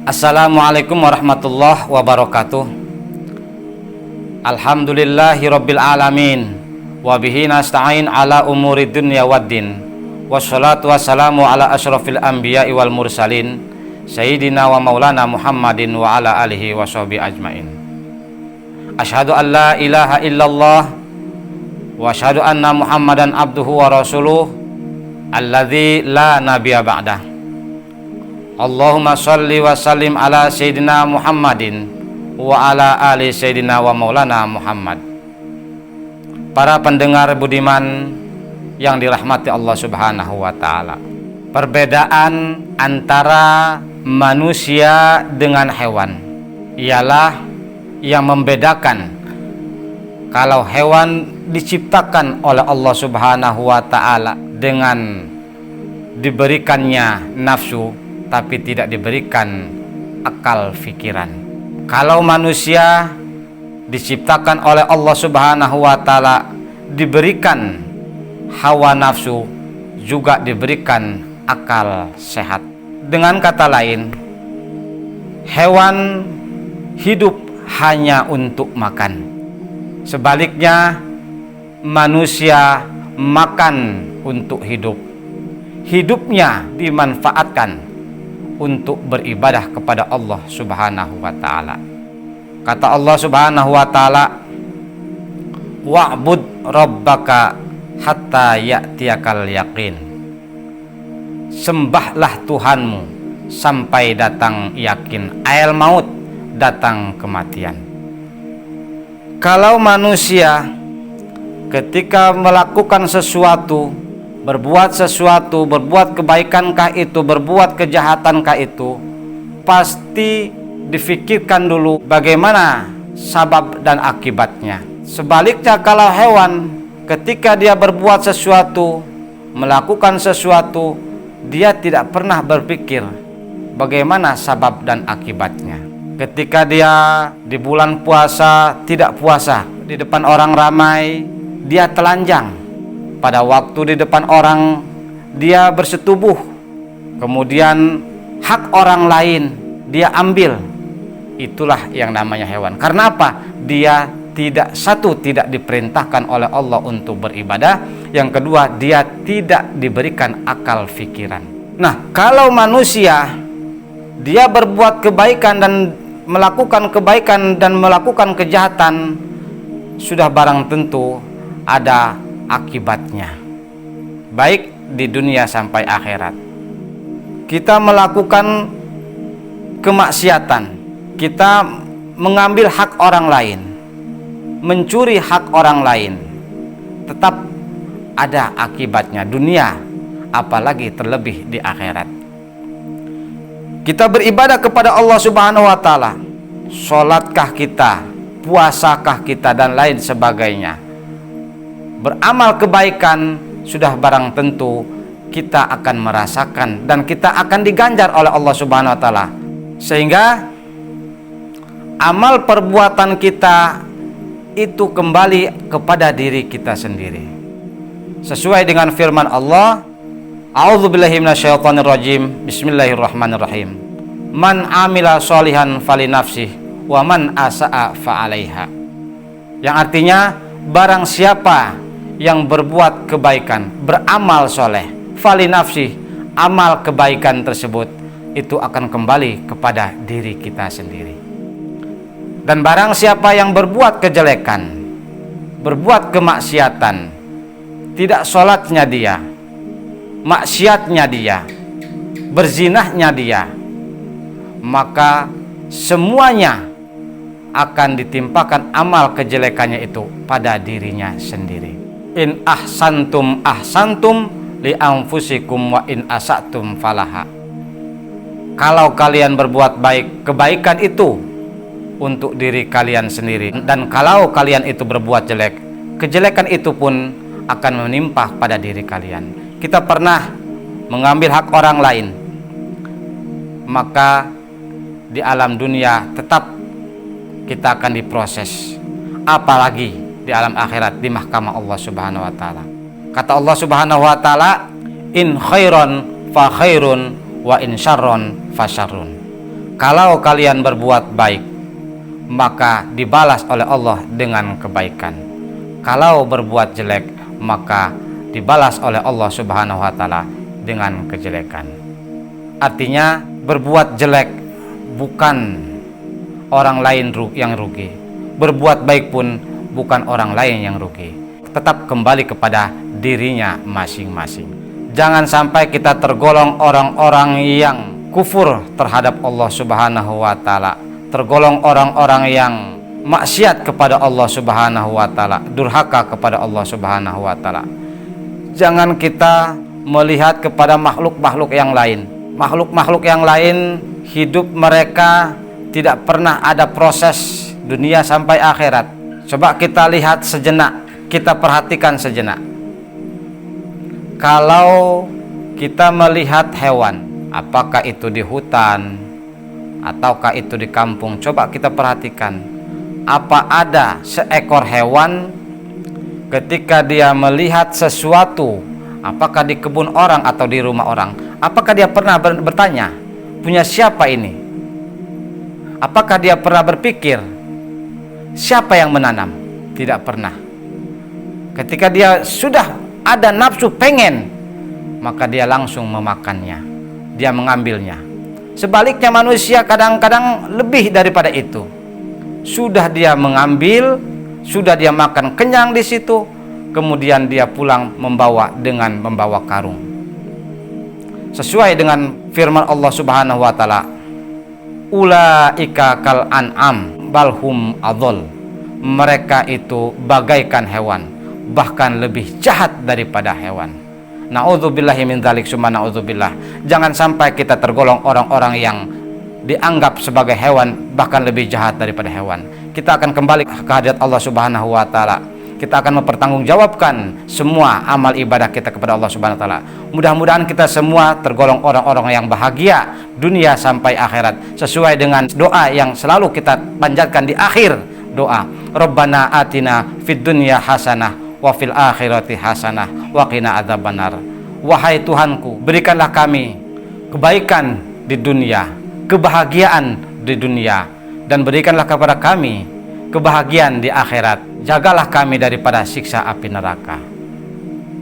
Assalamualaikum warahmatullahi wabarakatuh. Alhamdulillahirabbil alamin. Wa bihi nasta'in ala umuri dunya waddin. Wassalatu wassalamu ala asyrafil anbiya'i wal mursalin sayyidina wa maulana Muhammadin wa ala alihi washabihi ajmain. Asyhadu an la ilaha illallah wa asyhadu anna Muhammadan abduhu wa rasuluh alladzi la nabiyya ba'dah. Allahumma sholli wa sallim ala sayyidina Muhammadin wa ala ali sayyidina wa maulana Muhammad. Para pendengar budiman yang dirahmati Allah Subhanahu wa taala. Perbedaan antara manusia dengan hewan ialah yang membedakan kalau hewan diciptakan oleh Allah Subhanahu wa taala dengan diberikannya nafsu tapi tidak diberikan akal fikiran. Kalau manusia diciptakan oleh Allah Subhanahu wa taala diberikan hawa nafsu, juga diberikan akal sehat. Dengan kata lain, hewan hidup hanya untuk makan. Sebaliknya, manusia makan untuk hidup. Hidupnya dimanfaatkan untuk beribadah kepada Allah Subhanahu wa taala. Kata Allah Subhanahu wa taala, "Wa'bud rabbaka hatta ya'tiyakal yaqin." Sembahlah Tuhanmu sampai datang yakin, ayal maut, datang kematian. Kalau manusia ketika melakukan sesuatu, berbuat sesuatu, berbuat kebaikankah itu, berbuat kejahatankah itu, pasti difikirkan dulu bagaimana sabab dan akibatnya. Sebaliknya kalau hewan ketika dia berbuat sesuatu, melakukan sesuatu, dia tidak pernah berpikir bagaimana sabab dan akibatnya. Ketika dia di bulan puasa tidak puasa, di depan orang ramai dia telanjang. Pada waktu di depan orang dia bersetubuh, kemudian hak orang lain dia ambil. Itulah yang namanya hewan. Karena apa? Dia tidak diperintahkan oleh Allah untuk beribadah. Yang kedua, dia tidak diberikan akal fikiran. Nah, kalau manusia dia berbuat kebaikan dan melakukan kebaikan dan melakukan kejahatan, sudah barang tentu ada akibatnya, baik di dunia sampai akhirat. Kita melakukan kemaksiatan, kita mengambil hak orang lain, mencuri hak orang lain, tetap ada akibatnya dunia, apalagi terlebih di akhirat. Kita beribadah kepada Allah Subhanahu wa taala, sholatkah kita, puasakah kita, dan lain sebagainya, beramal kebaikan, sudah barang tentu kita akan merasakan dan kita akan diganjar oleh Allah Subhanahu wa taala. Sehingga amal perbuatan kita itu kembali kepada diri kita sendiri. Sesuai dengan firman Allah, A'udzubillahi minasyaitonirrajim. Bismillahirrahmanirrahim. Man amila sholihan falinafsih wa man asa'a fa'alaiha. Yang artinya, barang siapa yang berbuat kebaikan, beramal soleh, fali nafsi, amal kebaikan tersebut itu akan kembali kepada diri kita sendiri. Dan barang siapa yang berbuat kejelekan, berbuat kemaksiatan, tidak sholatnya dia, maksiatnya dia, berzinahnya dia, maka semuanya akan ditimpakan amal kejelekannya itu pada dirinya sendiri. In ahsantum ahsantum li anfusikum wa in asatum falaha. Kalau kalian berbuat baik, kebaikan itu untuk diri kalian sendiri, dan kalau kalian itu berbuat jelek, kejelekan itu pun akan menimpa pada diri kalian. Kita pernah mengambil hak orang lain, maka di alam dunia tetap kita akan diproses, apalagi di alam akhirat, di mahkamah Allah Subhanahu wa taala. Kata Allah Subhanahu wa taala, in khairon fa khairun wa in syarron fa syarrun. Kalau kalian berbuat baik, maka dibalas oleh Allah dengan kebaikan. Kalau berbuat jelek, maka dibalas oleh Allah Subhanahu wa taala dengan kejelekan. Artinya, berbuat jelek bukan orang lain yang rugi. Berbuat baik pun bukan orang lain yang rugi. Tetap kembali kepada dirinya masing-masing. Jangan sampai kita tergolong orang-orang yang kufur terhadap Allah Subhanahu wa taala, tergolong orang-orang yang maksiat kepada Allah Subhanahu wa taala, durhaka kepada Allah Subhanahu wa taala. Jangan kita melihat kepada makhluk-makhluk yang lain. Makhluk-makhluk yang lain hidup mereka tidak pernah ada proses dunia sampai akhirat. Coba kita lihat sejenak, kita perhatikan sejenak. Kalau kita melihat hewan, apakah itu di hutan ataukah itu di kampung, coba kita perhatikan. Apa ada seekor hewan ketika dia melihat sesuatu, apakah di kebun orang atau di rumah orang, apakah dia pernah bertanya, punya siapa ini? Apakah dia pernah berpikir, siapa yang menanam? Tidak pernah. Ketika dia sudah ada nafsu pengen, maka dia langsung memakannya, dia mengambilnya. Sebaliknya manusia kadang-kadang lebih daripada itu. Sudah dia mengambil, sudah dia makan kenyang di situ, kemudian dia pulang membawa karung. Sesuai dengan firman Allah Subhanahu wa taala, ulaika kal an'am balhum adol. Mereka itu bagaikan hewan, bahkan lebih jahat daripada hewan. Na'udzubillahi min dzalik, summa na'udzubillah. Jangan sampai kita tergolong orang-orang yang dianggap sebagai hewan, bahkan lebih jahat daripada hewan. Kita akan kembali ke hadirat Allah Subhanahu wa taala. Kita akan mempertanggungjawabkan semua amal ibadah kita kepada Allah Subhanahu wa taala. Mudah-mudahan kita semua tergolong orang-orang yang bahagia dunia sampai akhirat, sesuai dengan doa yang selalu kita panjatkan di akhir doa. Rabbana atina fid dunya hasanah wa fil akhirati hasanah wa qina adzabannar. Wahai Tuhanku, berikanlah kami kebaikan di dunia, kebahagiaan di dunia, dan berikanlah kepada kami kebahagiaan di akhirat. Jagalah kami daripada siksa api neraka.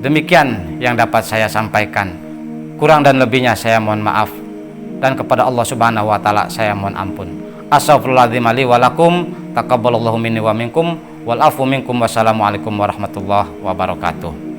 Demikian yang dapat saya sampaikan. Kurang dan lebihnya saya mohon maaf, dan kepada Allah Subhanahu wa taala saya mohon ampun. Astaghfirullahaladzim li wa lakum, taqabbalallahu minni wa minkum, wal afu minkum, wassalamualaikum warahmatullahi wabarakatuh.